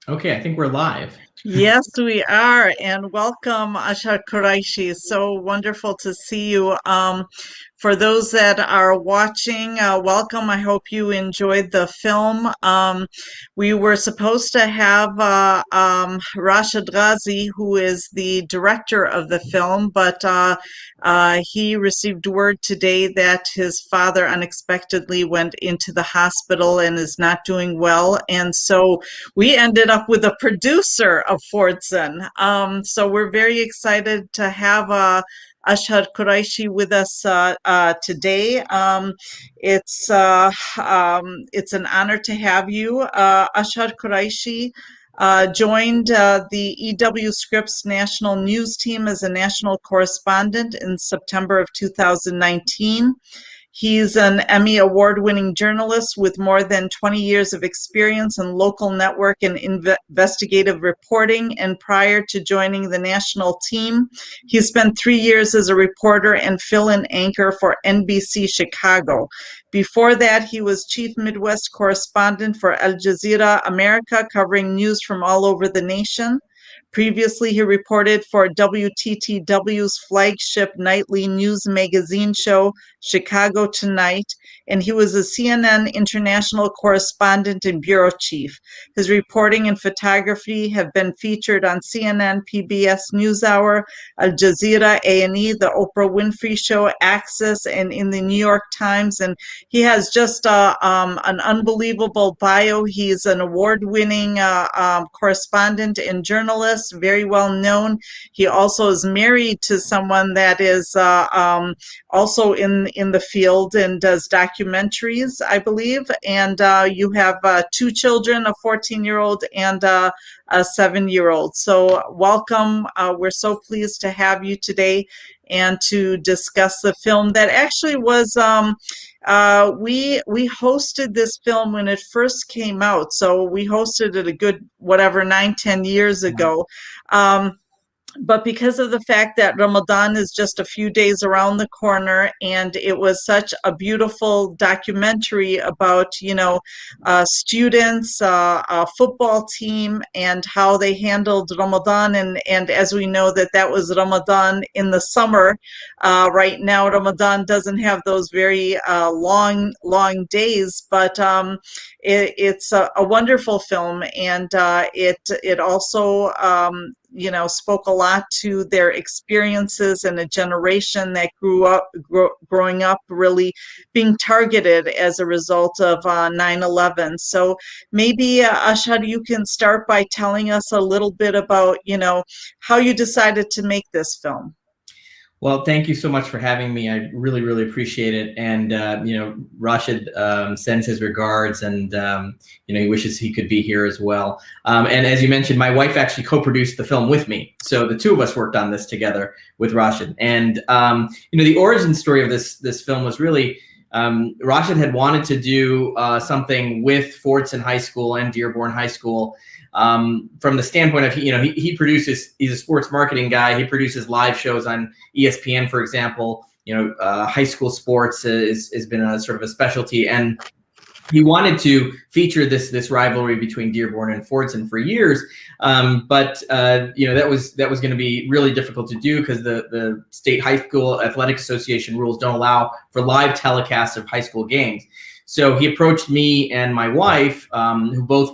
Okay, I think we're live. Yes, we are, and welcome, Asha Qureshi. So wonderful to see you. For those that are watching, welcome. I hope you enjoyed the film. We were supposed to have Rashid Ghazi, who is the director of the film, but he received word today that his father unexpectedly went into the hospital and is not doing well, and so we ended up with a producer of Fordson. So we're very excited to have Ashad Qureshi with us today. It's an honor to have you. Ashad Qureshi joined the EW Scripps National News Team as a national correspondent in September of 2019. He's an Emmy award-winning journalist with more than 20 years of experience in local network and investigative reporting. And prior to joining the national team, he spent 3 years as a reporter and fill-in anchor for NBC Chicago. Before that, he was chief Midwest correspondent for Al Jazeera America, covering news from all over the nation. Previously, he reported for WTTW's flagship nightly news magazine show, Chicago Tonight, and he was a CNN international correspondent and bureau chief. His reporting and photography have been featured on CNN, PBS NewsHour, Al Jazeera, A&E, The Oprah Winfrey Show, Access, and in the New York Times. And he has just an unbelievable bio. He's an award-winning correspondent and journalist, very well known. He also is married to someone that is also in the field and does documentaries, I believe. And you have two children, a 14-year-old and a 7-year-old. So welcome. We're so pleased to have you today and to discuss the film that actually was we hosted this film when it first came out. So we hosted it a good, whatever, 9-10 years ago. But because of the fact that Ramadan is just a few days around the corner, and it was such a beautiful documentary about, students, a football team, and how they handled Ramadan. And as we know that was Ramadan in the summer. Right now, Ramadan doesn't have those very long days, but it's a wonderful film, and it also spoke a lot to their experiences and a generation that growing up really being targeted as a result of 9/11. So maybe Ashad, you can start by telling us a little bit about how you decided to make this film. Well, thank you so much for having me. I really, really appreciate it. And, Rashid sends his regards, and, he wishes he could be here as well. And as you mentioned, my wife actually co-produced the film with me. So the two of us worked on this together with Rashid. And, the origin story of this film was really, Rashid had wanted to do something with Fordson High School and Dearborn High School, from the standpoint of, he's a sports marketing guy. He produces live shows on ESPN, for example. High school sports has been a sort of a specialty, and he wanted to feature this rivalry between Dearborn and Fordson for years. But that was going to be really difficult to do because the state high school athletic association rules don't allow for live telecasts of high school games. So he approached me and my wife,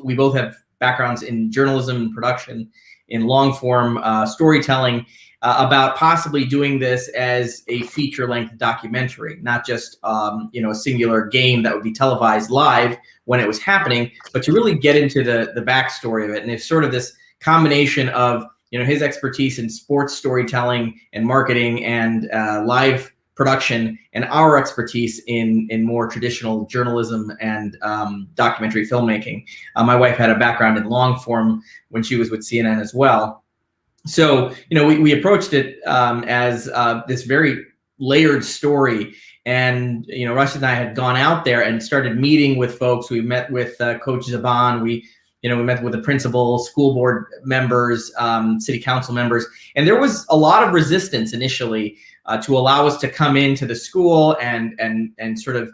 we both have backgrounds in journalism and production, in long form storytelling, about possibly doing this as a feature-length documentary, not just a singular game that would be televised live when it was happening, but to really get into the backstory of it. And it's sort of this combination of his expertise in sports storytelling and marketing and live production, and our expertise in more traditional journalism and documentary filmmaking. My wife had a background in long form when she was with CNN as well. So, we approached it as this very layered story. And, Rashid and I had gone out there and started meeting with folks. We met with Coach Zaban. We met with the principal, school board members, city council members. And there was a lot of resistance initially to allow us to come into the school and sort of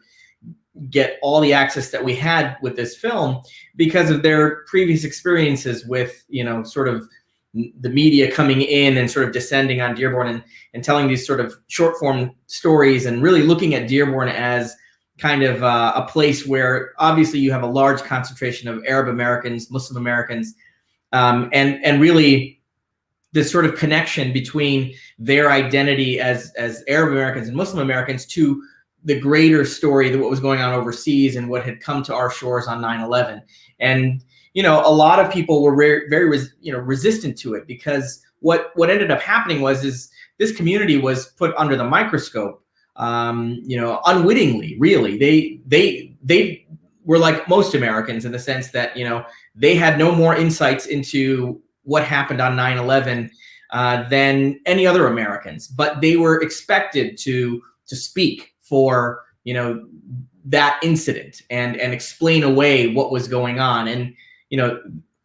get all the access that we had with this film because of their previous experiences with, sort of the media coming in and sort of descending on Dearborn and telling these sort of short form stories and really looking at Dearborn as kind of a place where obviously you have a large concentration of Arab Americans, Muslim Americans, and really this sort of connection between their identity as Arab Americans and Muslim Americans to the greater story, what was going on overseas and what had come to our shores on 9/11. And a lot of people were very resistant to it, because what ended up happening is this community was put under the microscope, unwittingly. Really, they were like most Americans in the sense that they had no more insights into what happened on 9/11 than any other Americans, but they were expected to speak for that incident and explain away what was going on, and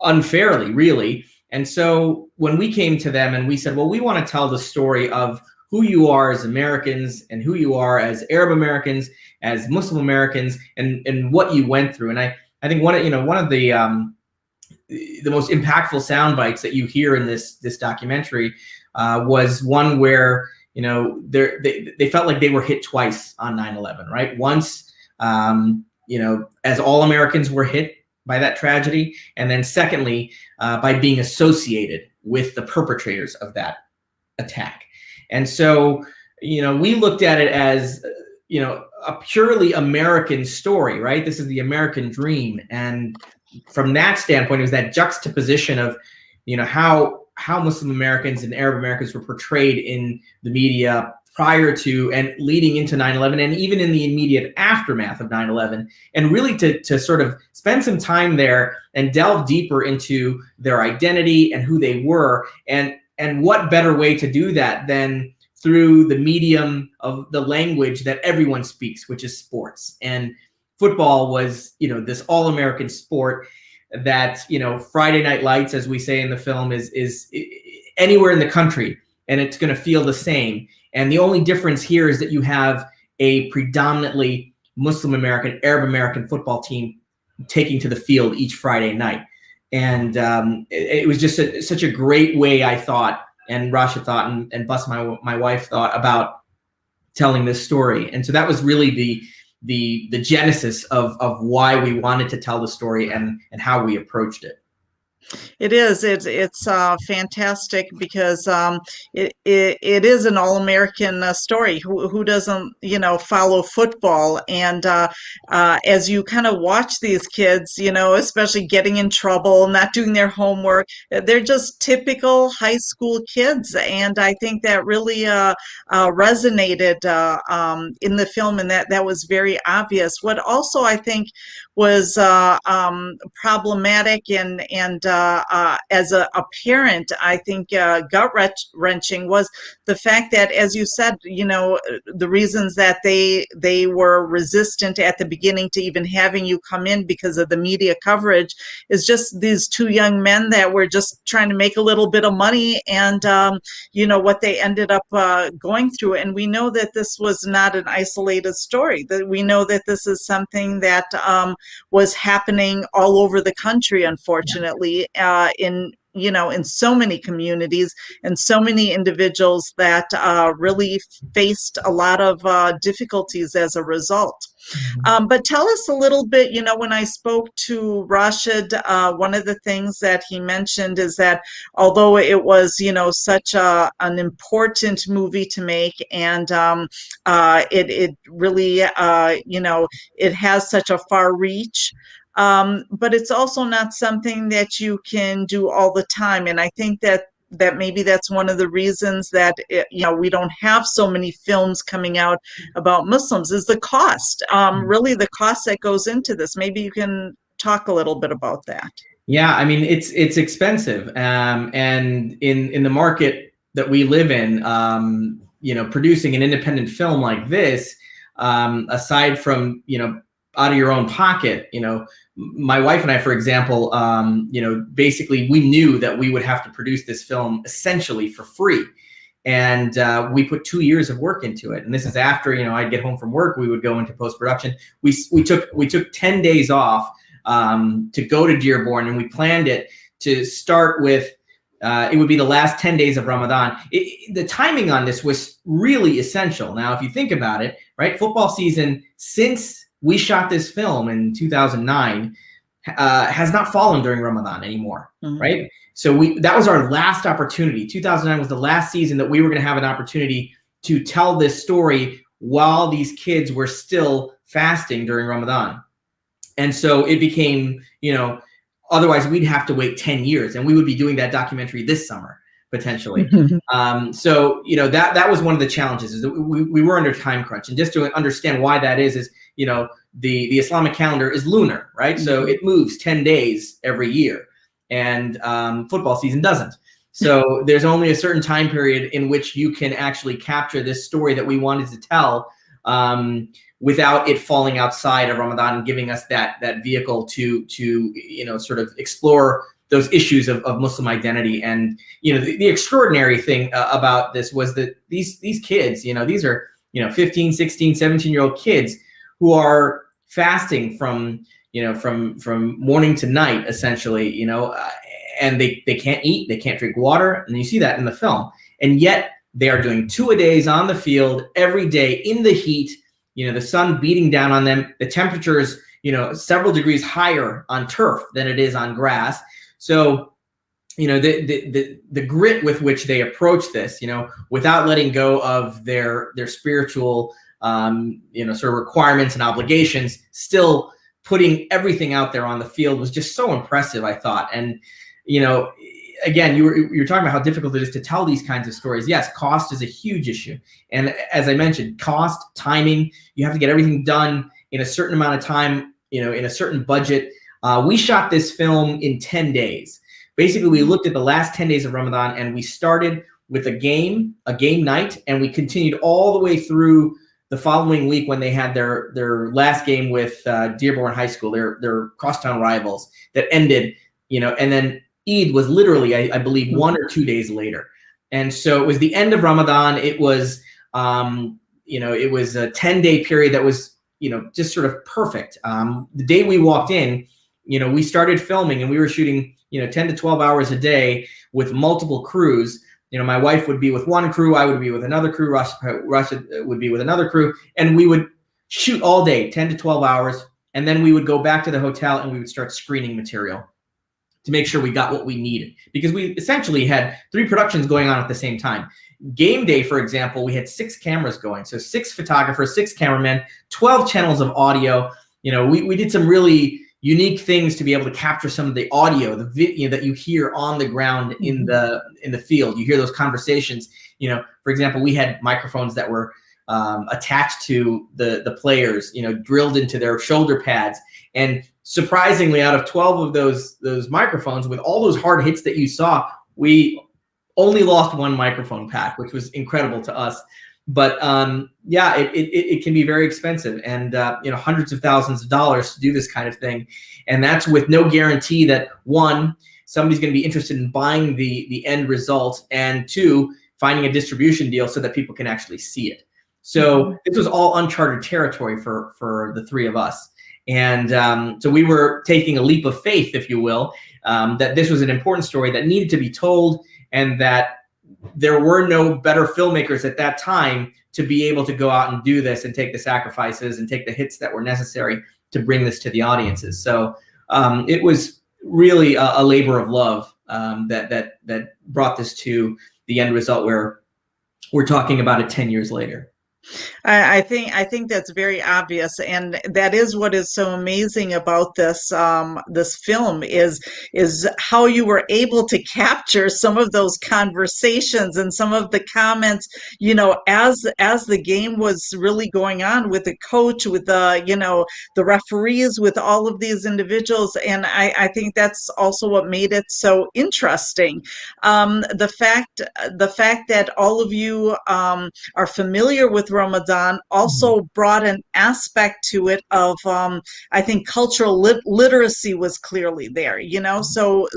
unfairly, really. And so when we came to them and we said, well, we want to tell the story of who you are as Americans and who you are as Arab Americans, as Muslim Americans, and what you went through. And I think one of the most impactful sound bites that you hear in this documentary was one where they felt like they were hit twice on 9/11, right? Once, as all Americans were hit by that tragedy, and then secondly, by being associated with the perpetrators of that attack. And so, we looked at it as, a purely American story, right? This is the American dream. And from that standpoint, it was that juxtaposition of, how Muslim Americans and Arab Americans were portrayed in the media prior to and leading into 9/11, and even in the immediate aftermath of 9/11, and really to sort of spend some time there and delve deeper into their identity and who they were, and what better way to do that than through the medium of the language that everyone speaks, which is sports. And football was, this all-American sport that, Friday Night Lights, as we say in the film, is anywhere in the country, and it's going to feel the same. And the only difference here is that you have a predominantly Muslim American, Arab American football team taking to the field each Friday night. And it was just such a great way, I thought, and Rashid thought, and Bus, my wife, thought about telling this story. And so that was really the genesis of why we wanted to tell the story and how we approached it. It is. It's fantastic because it is an all-American story. Who doesn't follow football? And as you kind of watch these kids, especially getting in trouble, not doing their homework, they're just typical high school kids. And I think that really resonated in the film, and that was very obvious. What also I think was problematic and as a parent, I think gut-wrenching was the fact that, as you said, the reasons that they were resistant at the beginning to even having you come in because of the media coverage is just these two young men that were just trying to make a little bit of money, and what they ended up going through. And we know that this was not an isolated story. That we know that this is something that was happening all over the country, unfortunately, in so many communities and so many individuals that really faced a lot of difficulties as a result. But tell us a little bit, when I spoke to Rashid, one of the things that he mentioned is that although it was, such an important movie to make, and it really, it has such a far reach, but it's also not something that you can do all the time. And I think that maybe that's one of the reasons that we don't have so many films coming out about Muslims, is the cost, really the cost that goes into this. Maybe you can talk a little bit about that. Yeah, I mean, it's expensive, and in the market that we live in, producing an independent film like this, aside from out of your own pocket, my wife and I, for example, basically we knew that we would have to produce this film essentially for free. And we put 2 years of work into it. And this is after, I'd get home from work, we would go into post-production. We took 10 days off to go to Dearborn, and we planned it to start with, it would be the last 10 days of Ramadan. The timing on this was really essential. Now, if you think about it, right, football season, since we shot this film in 2009, has not fallen during Ramadan anymore, right? So that was our last opportunity. 2009 was the last season that we were going to have an opportunity to tell this story while these kids were still fasting during Ramadan. And so it became, otherwise we'd have to wait 10 years, and we would be doing that documentary this summer, potentially. So, that was one of the challenges, is that we were under time crunch. And just to understand why that is, the Islamic calendar is lunar, right? So it moves 10 days every year, and football season doesn't. So there's only a certain time period in which you can actually capture this story that we wanted to tell, without it falling outside of Ramadan and giving us that vehicle to sort of explore those issues of Muslim identity. And the extraordinary thing about this was that these kids, these are 15, 16, 17-year-old kids who are fasting from morning to night, essentially, and they can't eat, they can't drink water, and you see that in the film. And yet they are doing 2-a-days on the field every day in the heat, the sun beating down on them. The temperature is, several degrees higher on turf than it is on grass. So, the grit with which they approach this, without letting go of their spiritual, sort of requirements and obligations, still putting everything out there on the field, was just so impressive, I thought. And, again, you're talking about how difficult it is to tell these kinds of stories. Yes, cost is a huge issue. And as I mentioned, cost, timing, you have to get everything done in a certain amount of time, in a certain budget. We shot this film in 10 days. Basically, we looked at the last 10 days of Ramadan, and we started with a game night, and we continued all the way through the following week when they had their last game with Dearborn High School, their crosstown rivals, that ended, and then Eid was literally, I believe, 1 or 2 days later. And so it was the end of Ramadan. It was, it was a 10-day period that was, just sort of perfect. The day we walked in, we started filming, and we were shooting, 10 to 12 hours a day with multiple crews. My wife would be with one crew, I would be with another crew, Rashid would be with another crew, and we would shoot all day, 10 to 12 hours, and then we would go back to the hotel and we would start screening material to make sure we got what we needed, because we essentially had 3 productions going on at the same time. Game day, for example, we had 6 cameras going, so 6 photographers, 6 cameramen, 12 channels of audio. We did some really unique things to be able to capture some of the audio, the video that you hear on the ground in the field. You hear those conversations. For example, we had microphones that were attached to the players, drilled into their shoulder pads. And surprisingly, out of 12 of those microphones, with all those hard hits that you saw, we only lost 1 microphone pack, which was incredible to us. But yeah, it can be very expensive, and hundreds of thousands of dollars to do this kind of thing. And that's with no guarantee that, 1, somebody's going to be interested in buying the end result, and 2, finding a distribution deal so that people can actually see it. So this was all uncharted territory for the 3 of us. And so we were taking a leap of faith, if you will, that this was an important story that needed to be told, and that there were no better filmmakers at that time to be able to go out and do this and take the sacrifices and take the hits that were necessary to bring this to the audiences. So it was really a labor of love that brought this to the end result, where we're talking about it 10 years later. I think that's very obvious, and that is what is so amazing about this this film is how you were able to capture some of those conversations and some of the comments, as the game was really going on, with the coach, with the referees, with all of these individuals. And I think that's also what made it so interesting. The fact that all of you are familiar with Ramadan also brought an aspect to it of, I think cultural literacy was clearly there, so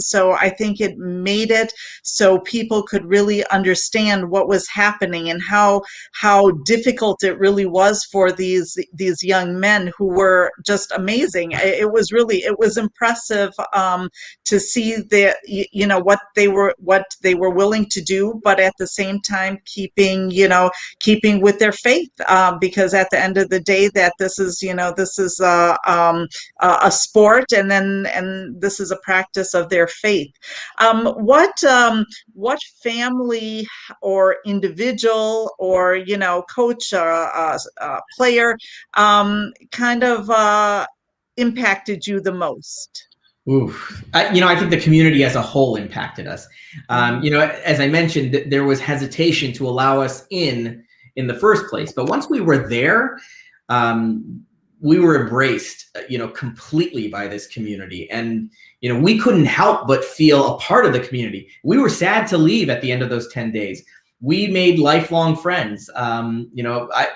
I think it made it so people could really understand what was happening and how difficult it really was for these young men who were just amazing. It was impressive to see what they were willing to do, but at the same time keeping with their faith, because at the end of the day, that this is a sport, and this is a practice of their faith. What family or individual or coach or player kind of impacted you the most? Oof. I think the community as a whole impacted us. As I mentioned, there was hesitation to allow us in the first place. But once we were there, we were embraced, completely by this community. And, we couldn't help but feel a part of the community. We were sad to leave at the end of those 10 days. We made lifelong friends.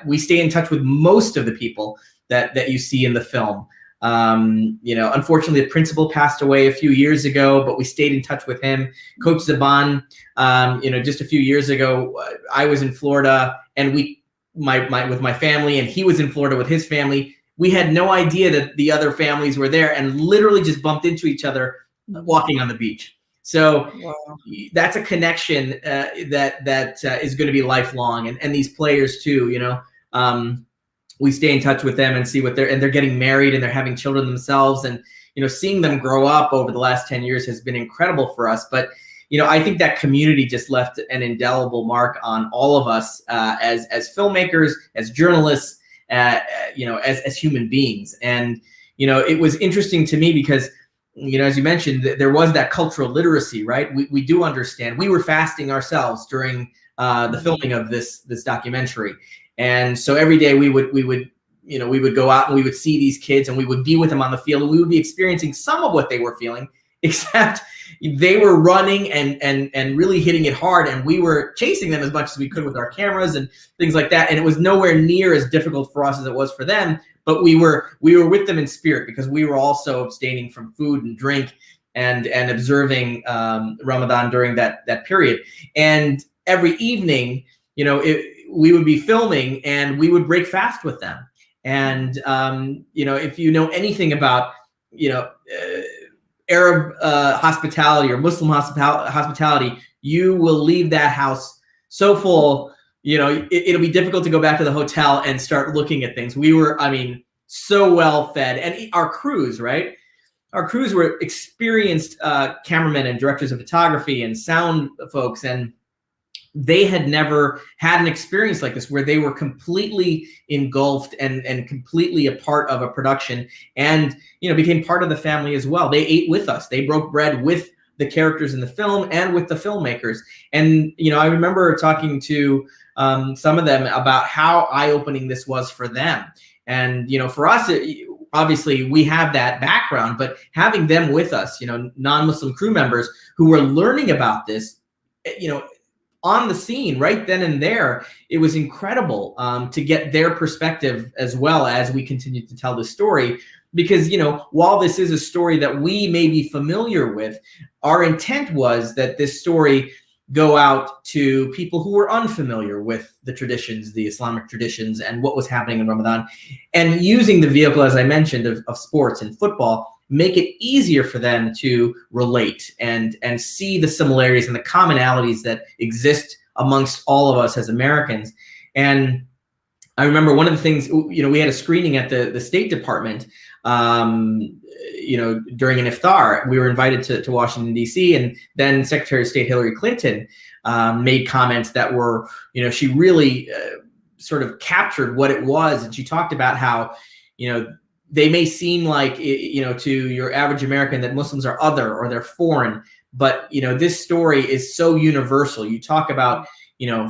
We stay in touch with most of the people that you see in the film. Unfortunately, the principal passed away a few years ago, but we stayed in touch with him. Coach Zaban, just a few years ago, I was in Florida, and with my family, and he was in Florida with his family. We had no idea that the other families were there, and literally just bumped into each other walking on the beach. So wow. That's a connection that is going to be lifelong, and these players too. We stay in touch with them and see they're getting married and they're having children themselves, and seeing them grow up over the last 10 years has been incredible for us. But I think that community just left an indelible mark on all of us as filmmakers, as journalists, as human beings. And it was interesting to me because as you mentioned, there was that cultural literacy, right? We do understand. We were fasting ourselves during the filming of this documentary. And so every day we would go out and we would see these kids, and we would be with them on the field, and we would be experiencing some of what they were feeling, except they were running and really hitting it hard, and we were chasing them as much as we could with our cameras and things like that. And it was nowhere near as difficult for us as it was for them, but we were with them in spirit, because we were also abstaining from food and drink and observing Ramadan during that period. And every evening, we would be filming, and we would break fast with them. And if you know anything about Arab hospitality or Muslim hospitality, you will leave that house so full. It'll be difficult to go back to the hotel and start looking at things. We were, so well fed, and our crews, right? Our crews were experienced cameramen and directors of photography and sound folks, and they had never had an experience like this, where they were completely engulfed and completely a part of a production, and became part of the family as well. They ate with us. They broke bread with the characters in the film and with the filmmakers. And I remember talking to some of them about how eye-opening this was for them. And for us, obviously we have that background, but having them with us, non-Muslim crew members who were learning about this, on the scene right then and there, it was incredible to get their perspective as well as we continued to tell the story. Because, while this is a story that we may be familiar with, our intent was that this story go out to people who were unfamiliar with the traditions, the Islamic traditions, and what was happening in Ramadan, and using the vehicle, as I mentioned, of sports and football, make it easier for them to relate and see the similarities and the commonalities that exist amongst all of us as Americans. And I remember one of the things, we had a screening at the State Department, during an iftar. We were invited to Washington, D.C., and then Secretary of State Hillary Clinton made comments that were, she really sort of captured what it was. And she talked about how, they may seem like, to your average American that Muslims are other or they're foreign, but, this story is so universal. You talk about,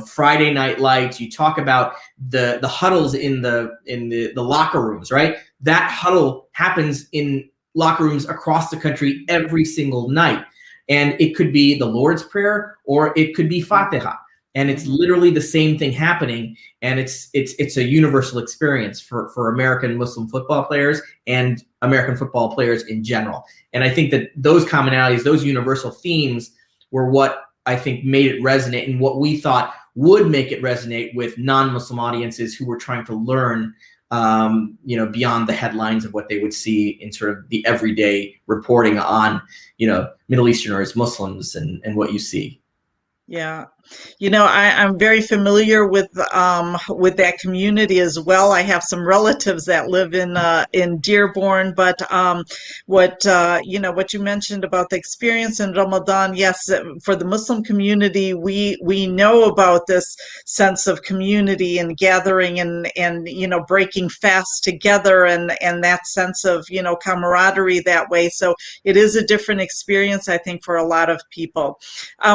Friday night lights, you talk about the huddles in the locker rooms, right? That huddle happens in locker rooms across the country every single night. And it could be the Lord's Prayer, or it could be Fatiha. and it's literally the same thing happening, and it's a universal experience for American Muslim football players and American football players in general. And I think that those commonalities, those universal themes, were what I think made it resonate, and what we thought would make it resonate with non-Muslim audiences who were trying to learn, beyond the headlines of what they would see in sort of the everyday reporting on, Middle Easterners, Muslims, and what you see. Yeah. I'm very familiar with that community as well. I have some relatives that live in Dearborn, but what you mentioned about the experience in Ramadan, yes, for the Muslim community, we know about this sense of community and gathering and breaking fast together, and that sense of camaraderie that way. So it is a different experience, I think, for a lot of people.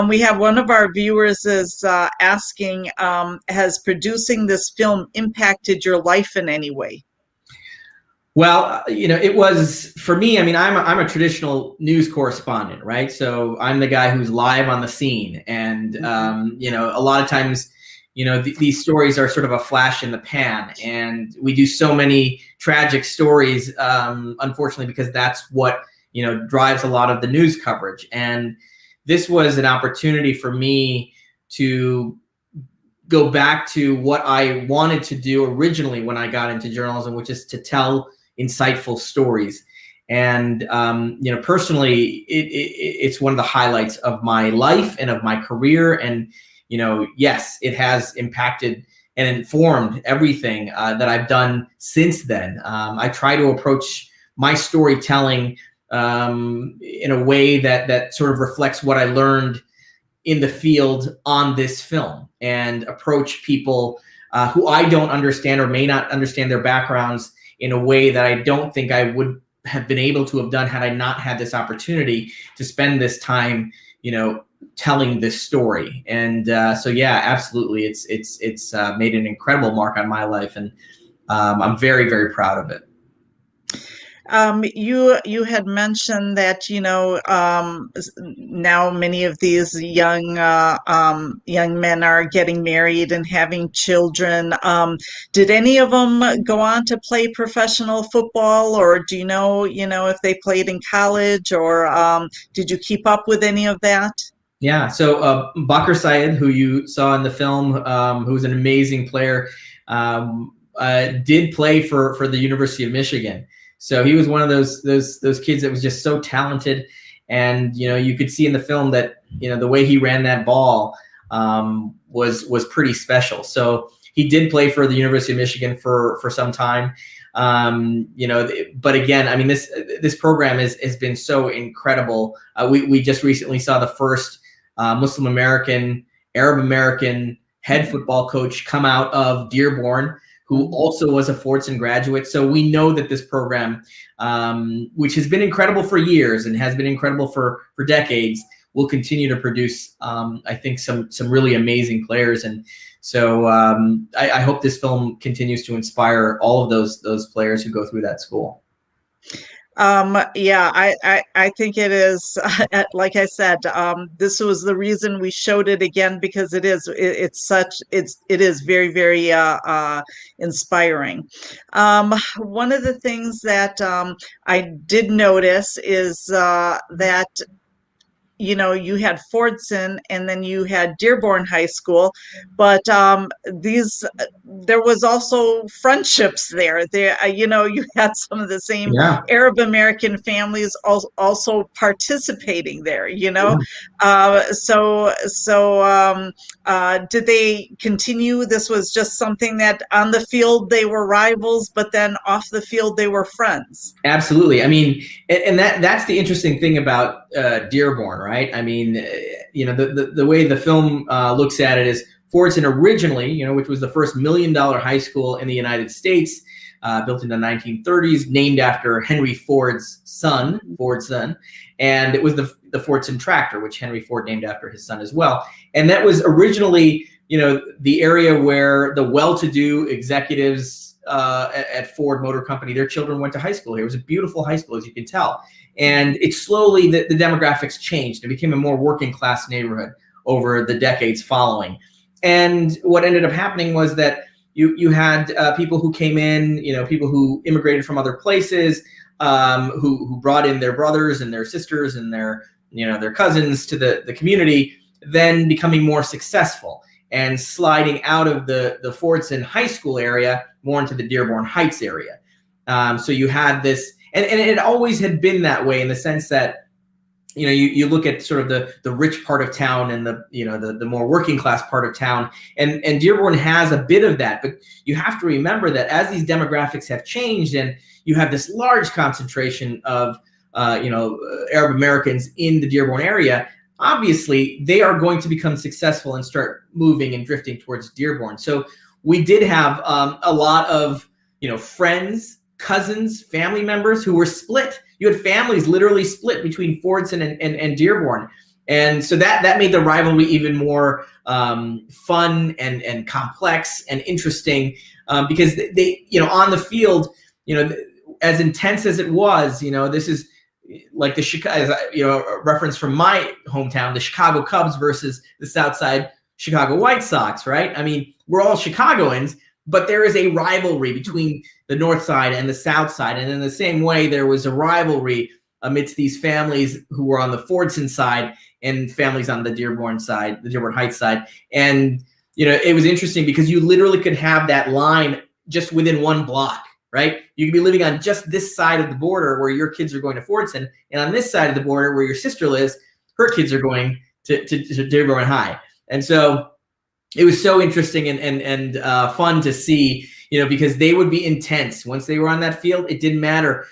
We have one of our viewers is asking, has producing this film impacted your life in any way? Well, it was, for me, I mean, I'm a traditional news correspondent, right? So I'm the guy who's live on the scene. And, a lot of times, these stories are sort of a flash in the pan. And we do so many tragic stories, unfortunately, because that's what, drives a lot of the news coverage. And this was an opportunity for me to go back to what I wanted to do originally when I got into journalism, which is to tell insightful stories. And, personally, it's one of the highlights of my life and of my career. And, yes, it has impacted and informed everything that I've done since then. I try to approach my storytelling in a way that sort of reflects what I learned in the field on this film, and approach people who I don't understand or may not understand their backgrounds in a way that I don't think I would have been able to have done had I not had this opportunity to spend this time, telling this story. And so, yeah, absolutely, it's made an incredible mark on my life, and I'm very, very proud of it. You had mentioned that now many of these young men are getting married and having children. Did any of them go on to play professional football, or do you know if they played in college, or did you keep up with any of that? Yeah, so Bakr Syed, who you saw in the film, who's an amazing player, did play for the University of Michigan. So he was one of those kids that was just so talented, and you could see in the film that the way he ran that ball was pretty special. So he did play for the University of Michigan for some time, but again, I mean, this program has been so incredible. We just recently saw the first Muslim American, Arab American head football coach come out of Dearborn, who also was a Fordson graduate. So we know that this program, which has been incredible for years and has been incredible for decades, will continue to produce, I think, some really amazing players. And so I hope this film continues to inspire all of those players who go through that school. Yeah, I think it is, like I said, this was the reason we showed it again, because it is very, very inspiring. One of the things that I did notice is that you had Fordson and then you had Dearborn High School, but there was also friendships there. You had some of the same Arab American families also participating there. Did they continue? This was just something that on the field they were rivals, but then off the field they were friends. Absolutely. I mean, and that's the interesting thing about Dearborn, right? I mean, the way the film looks at it is Fordson originally, which was the first $1 million high school in the United States, built in the 1930s, named after Henry Ford's son, Fordson, and it was the Fordson tractor, which Henry Ford named after his son as well. And that was originally, the area where the well-to-do executives at Ford Motor Company, their children went to high school here. It was a beautiful high school, as you can tell. And it slowly, the demographics changed. It became a more working class neighborhood over the decades following. And what ended up happening was that you had people who came in, people who immigrated from other places, who brought in their brothers and their sisters and their cousins to the community, then becoming more successful and sliding out of the Fordson High School area more into the Dearborn Heights area. So you had this, and it always had been that way in the sense that, you look at sort of the rich part of town and the more working class part of town, and Dearborn has a bit of that. But you have to remember that as these demographics have changed and you have this large concentration of Arab Americans in the Dearborn area, obviously they are going to become successful and start moving and drifting towards Dearborn. So we did have a lot of friends, cousins, family members who were split. You had families literally split between Fordson and Dearborn. And so that made the rivalry even more fun and complex and interesting, because they on the field, as intense as it was, this is like the Chicago, a reference from my hometown, the Chicago Cubs versus the Southside Chicago White Sox, right? I mean, we're all Chicagoans, but there is a rivalry between the North Side and the South Side. And in the same way, there was a rivalry amidst these families who were on the Fordson side and families on the Dearborn side, the Dearborn Heights side. And, it was interesting because you literally could have that line just within one block, right? You could be living on just this side of the border where your kids are going to Fordson, and on this side of the border where your sister lives, her kids are going to Dearborn High. And so it was so interesting and fun to see, because they would be intense once they were on that field. It didn't matter,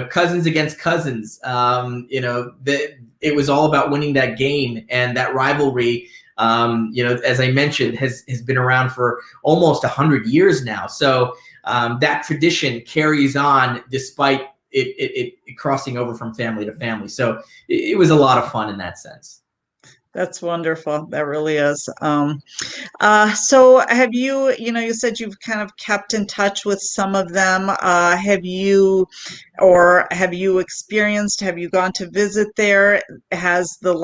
cousins against cousins. It was all about winning that game, and that rivalry, as I mentioned, has been around for almost 100 years now. So that tradition carries on despite it crossing over from family to family. So it was a lot of fun in that sense. That's wonderful. That really is. So have you, you said you've kind of kept in touch with some of them. Have you experienced, have you gone to visit there? Has the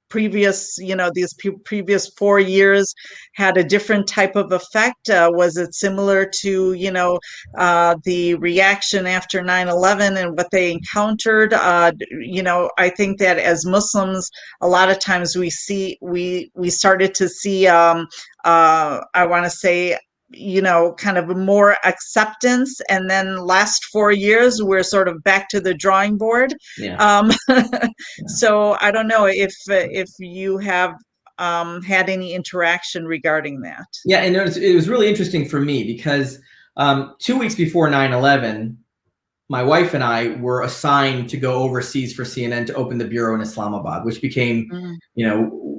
previous 4 years had a different type of effect? Was it similar to, the reaction after 9/11 and what they encountered? I think that as Muslims, a lot of times we started to see, I want to say, kind of more acceptance, and then last 4 years we're sort of back to the drawing board. Yeah. So I don't know if you have had any interaction regarding that. Yeah, and it was really interesting for me because 2 weeks before 9/11, my wife and I were assigned to go overseas for CNN to open the bureau in Islamabad, which became,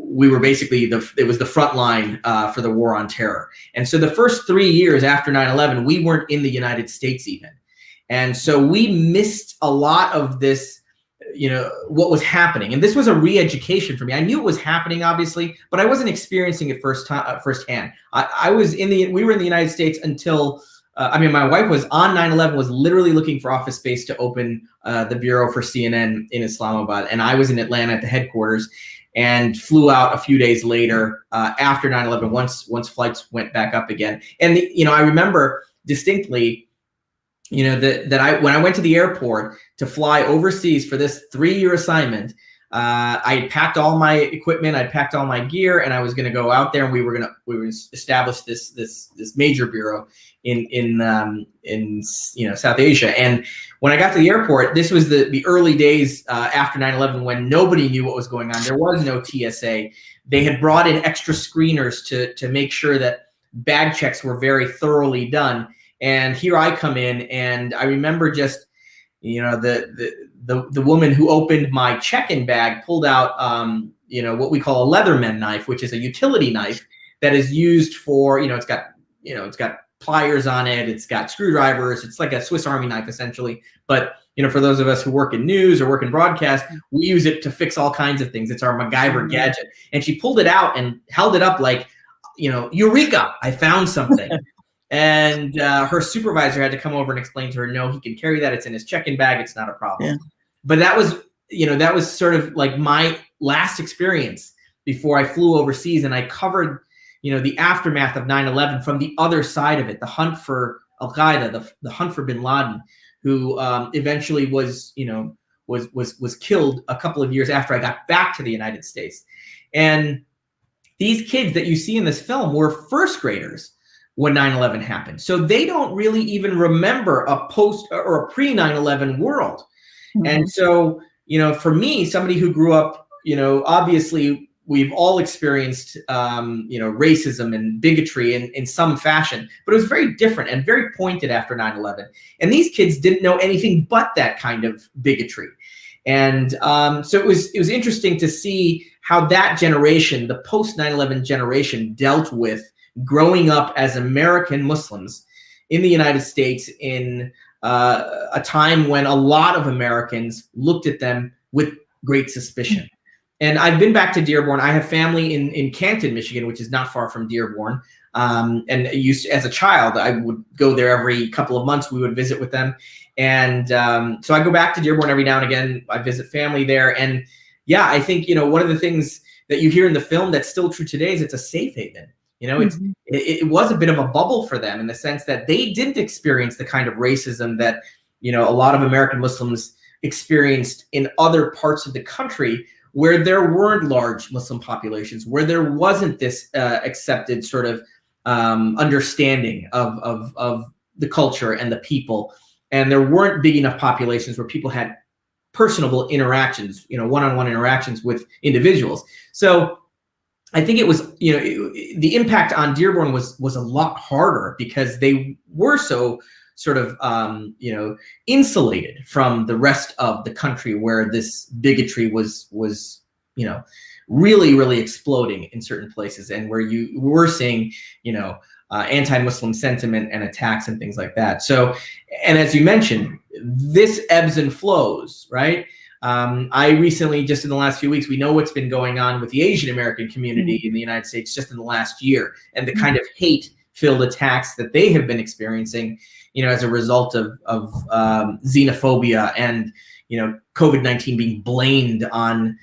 we were basically it was the front line for the war on terror. And so the first 3 years after 9/11, we weren't in the United States even. And so we missed a lot of this, what was happening. And this was a re-education for me. I knew it was happening, obviously, but I wasn't experiencing it firsthand. We were in the United States until, my wife was on 9/11, was literally looking for office space to open the bureau for CNN in Islamabad. And I was in Atlanta at the headquarters and flew out a few days later after 9/11, once flights went back up again. And, I remember distinctly, that when I went to the airport to fly overseas for this 3-year assignment, I had packed all my equipment, I'd packed all my gear, and I was going to go out there, and we were going to establish this major bureau in South Asia. And when I got to the airport, this was the early days after 9/11, when nobody knew what was going on. There was no TSA. They had brought in extra screeners to make sure that bag checks were very thoroughly done. And here I come in, and I remember just, the woman who opened my check-in bag pulled out, what we call a Leatherman knife, which is a utility knife that is used for, it's got pliers on it, it's got screwdrivers, it's like a Swiss Army knife essentially. But, for those of us who work in news or work in broadcast, we use it to fix all kinds of things. It's our MacGyver gadget. And she pulled it out and held it up like, Eureka, I found something. And her supervisor had to come over and explain to her, no, he can carry that. It's in his check-in bag. It's not a problem. Yeah. But that was sort of like my last experience before I flew overseas. And I covered, the aftermath of 9/11 from the other side of it, the hunt for Al-Qaeda, the hunt for bin Laden, who eventually was killed a couple of years after I got back to the United States. And these kids that you see in this film were first graders when 9/11 happened. So they don't really even remember a post or a pre 9/11 world. Mm-hmm. And so, for me, somebody who grew up, obviously we've all experienced, racism and bigotry in some fashion, but it was very different and very pointed after 9/11. And these kids didn't know anything but that kind of bigotry. And so it was interesting to see how that generation, the post 9/11 generation, dealt with growing up as American Muslims in the United States in a time when a lot of Americans looked at them with great suspicion. And I've been back to Dearborn. I have family in Canton, Michigan, which is not far from Dearborn. And as a child, I would go there every couple of months. We would visit with them. And so I go back to Dearborn every now and again. I visit family there. And yeah, I think, one of the things that you hear in the film that's still true today is it's a safe haven. It was a bit of a bubble for them in the sense that they didn't experience the kind of racism that, a lot of American Muslims experienced in other parts of the country where there weren't large Muslim populations, where there wasn't this accepted sort of understanding of the culture and the people. And there weren't big enough populations where people had personable interactions, one-on-one interactions with individuals. So I think it was, the impact on Dearborn was a lot harder because they were so sort of, insulated from the rest of the country where this bigotry was, really, really exploding in certain places, and where you were seeing, anti-Muslim sentiment and attacks and things like that. So, and as you mentioned, this ebbs and flows, right? I recently, just in the last few weeks, we know what's been going on with the Asian American community in the United States just in the last year, and the kind of hate-filled attacks that they have been experiencing, as a result of xenophobia and, COVID-19 being blamed on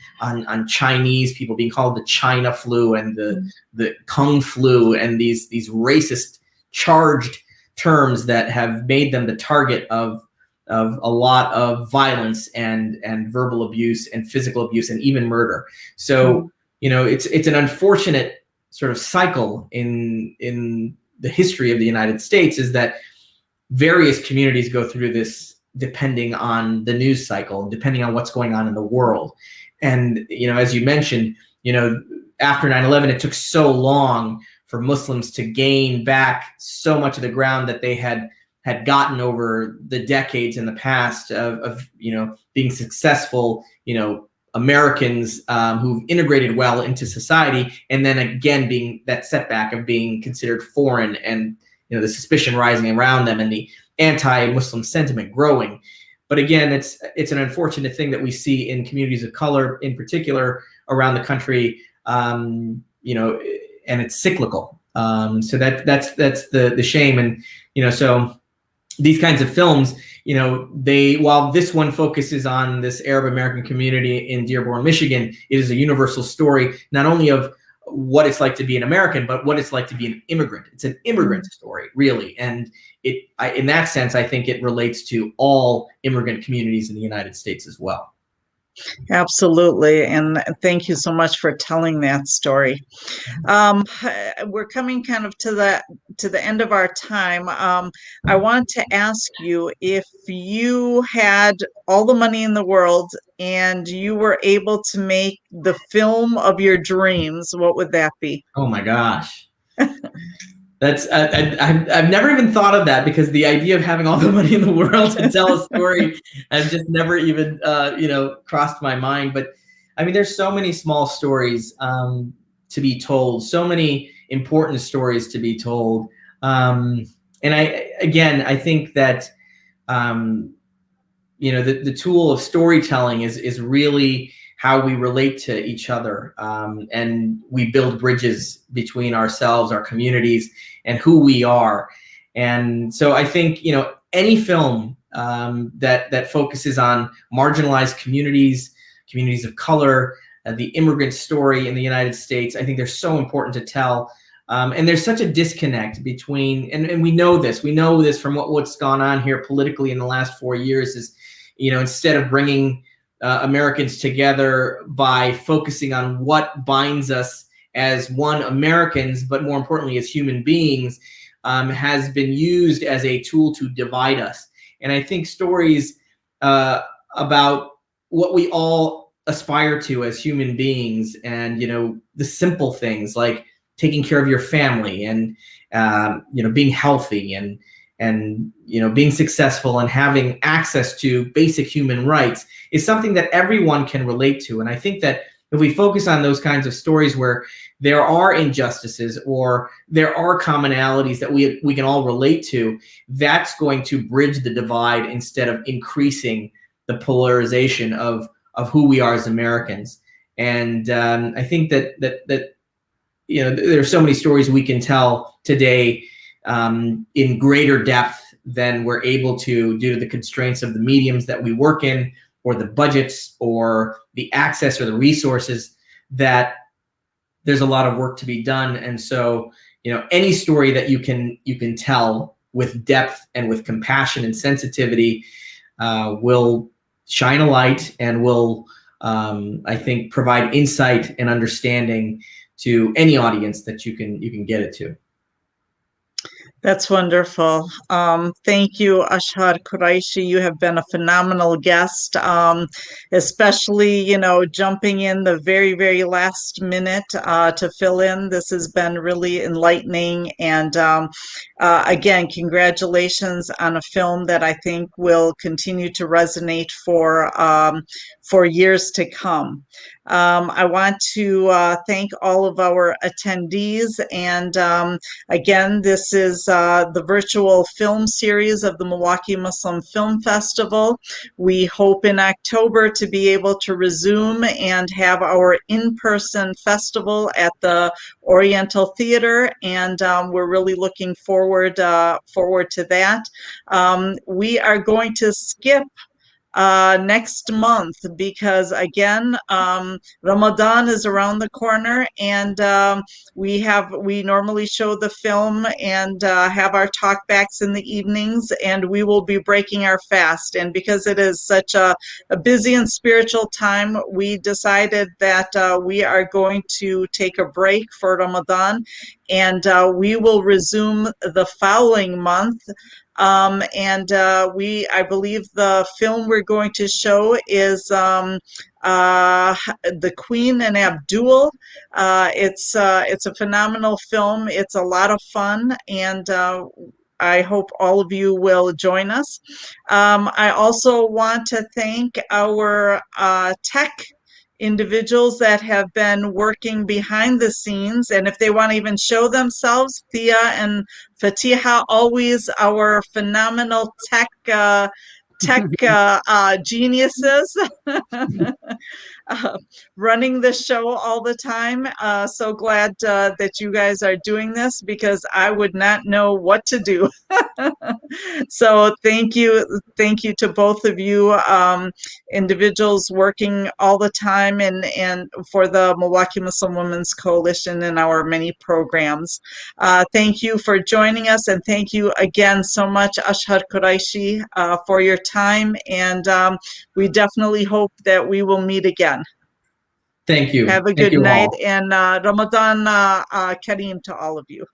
Chinese people, being called the China flu and the Kung flu, and these racist charged terms that have made them the target of a lot of violence and verbal abuse and physical abuse and even murder. So, it's an unfortunate sort of cycle in the history of the United States, is that various communities go through this depending on the news cycle, depending on what's going on in the world. And, as you mentioned, after 9/11, it took so long for Muslims to gain back so much of the ground that they had gotten over the decades in the past of being successful, Americans who've integrated well into society, and then again being that setback of being considered foreign, and the suspicion rising around them and the anti-Muslim sentiment growing. But again, it's an unfortunate thing that we see in communities of color, in particular around the country, and it's cyclical. So that's the shame, and so these kinds of films, while this one focuses on this Arab American community in Dearborn, Michigan, it is a universal story, not only of what it's like to be an American, but what it's like to be an immigrant. It's an immigrant story, really. And in that sense, I think it relates to all immigrant communities in the United States as well. Absolutely. And thank you so much for telling that story. We're coming kind of to the end of our time. I want to ask you, if you had all the money in the world and you were able to make the film of your dreams, what would that be? Oh my gosh. That's I've never even thought of that, because the idea of having all the money in the world to tell a story has just never even crossed my mind. But I mean, there's so many small stories to be told, so many important stories to be told, and I think that the tool of storytelling is really how we relate to each other, and we build bridges between ourselves, our communities, and who we are. And so I think, any film that focuses on marginalized communities of color, the immigrant story in the United States, I think they're so important to tell. And there's such a disconnect between, and we know this from what's gone on here politically in the last 4 years is, instead of bringing Americans together by focusing on what binds us as one Americans, but more importantly as human beings, has been used as a tool to divide us. And I think stories about what we all aspire to as human beings, and the simple things like taking care of your family and being healthy and being successful and having access to basic human rights is something that everyone can relate to. And I think that if we focus on those kinds of stories where there are injustices or there are commonalities that we can all relate to, that's going to bridge the divide instead of increasing the polarization of who we are as Americans. And I think that there are so many stories we can tell today in greater depth than we're able to due to the constraints of the mediums that we work in, or the budgets, or the access, or the resources, that there's a lot of work to be done. And so, any story that you can tell with depth and with compassion and sensitivity will shine a light and will, I think, provide insight and understanding to any audience that you can get it to. That's wonderful. Thank you, Ashar Quraishi. You have been a phenomenal guest, especially, jumping in the very, very last minute to fill in. This has been really enlightening. And again, congratulations on a film that I think will continue to resonate for years to come. I want to thank all of our attendees. And again, this is the virtual film series of the Milwaukee Muslim Film Festival. We hope in October to be able to resume and have our in-person festival at the Oriental Theater, and we're really looking forward to that. We are going to skip next month because, again, Ramadan is around the corner, and we normally show the film and have our talkbacks in the evenings, and we will be breaking our fast. And because it is such a busy and spiritual time, we decided that we are going to take a break for Ramadan, and we will resume the following month. I believe the film we're going to show is The Queen and Abdul. It's a phenomenal film. It's a lot of fun, and I hope all of you will join us. I also want to thank our tech individuals that have been working behind the scenes, and if they want to even show themselves, Thea and Fatiha, always our phenomenal tech geniuses. Running the show all the time. So glad that you guys are doing this, because I would not know what to do. So thank you to both of you, individuals working all the time and for the Milwaukee Muslim Women's Coalition and our many programs. Thank you for joining us, and thank you again so much, Ashar Quraishi, for your time, and we definitely hope that we will meet again. Thank you. Have a good night, and Ramadan Kareem to all of you.